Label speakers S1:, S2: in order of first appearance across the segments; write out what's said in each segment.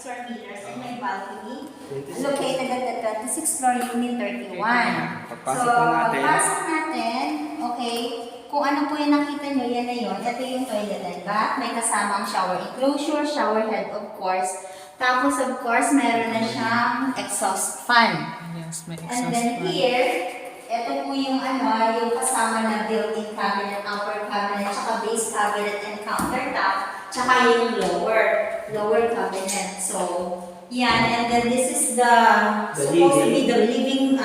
S1: square meters and may balcony located at the 26th floor, unit 31.
S2: Pagpasok
S1: So,
S2: po natin.
S1: pagpasok natin, okay, kung ano po yung nakita nyo, yan na yun. Ito yung toilet and bath. May kasamang shower enclosure, shower head of course. Tapos of course, meron na siyang exhaust fan.
S3: Yes, may exhaust
S1: And then
S3: fan.
S1: here, ito po yung yung kasama na built-in cabinet, upper cabinet, tsaka base cabinet and countertop, tsaka yung lower cabinet. So, yan. And then this is supposed to be the living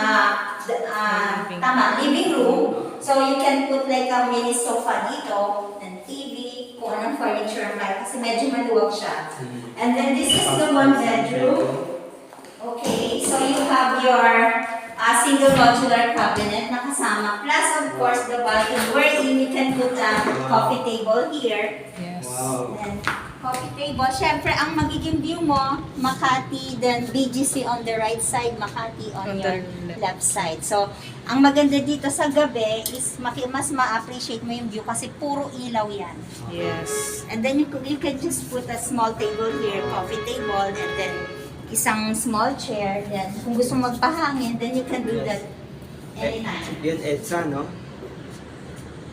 S1: living room. So you can put like a mini sofa dito, and TV, kung anong furniture ang kaya, kasi medyo maluwag siya. And then this is the one bedroom. Okay, so you have your single modular cabinet na kasama, plus of course the balcony wherein you can put a coffee table here.
S3: Yes.
S2: Wow.
S1: And coffee table. Siyempre, ang magiging view mo, Makati, then BGC on the right side, Makati on your left side. So, ang maganda dito sa gabi is mas ma-appreciate mo yung view kasi puro ilaw yan.
S3: Yes.
S1: And then you can just put a small table here, coffee table, and then isang small chair. Then, kung gusto mo magpahangin, then you can do that anytime.
S2: Yun, EDSA, no?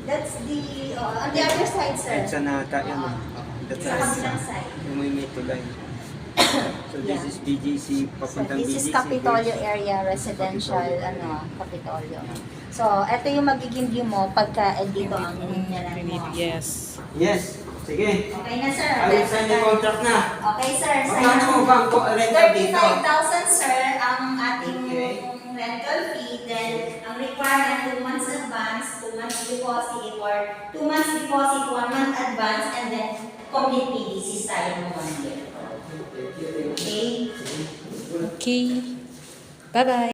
S1: That's on the other side, sir.
S2: EDSA na yun. That's
S1: Sa kabilang
S2: EDSA.
S1: side.
S2: Yung may metro line. So this
S1: Yeah.
S2: is BGC,
S1: So,
S2: papuntang
S1: this
S2: BGC.
S1: is Capitolio area, residential, Capitolio. So, ito yung magiging view mo pagka dito ang inityaran mo.
S3: Yes.
S2: Yes, sige.
S1: Okay na, sir.
S2: I'll sign the contract na.
S1: Okay, sir.
S2: Magkano mo ba ang rental dito?
S1: 35,000, sir, ang ating
S2: Okay.
S1: rental fee. Then, ang requirement, 2 months advance, 2 months deposit, or 2 months deposit, 1 month advance, and then complete PDC tayo mo 1 year. Okay?
S3: Okay. Bye-bye.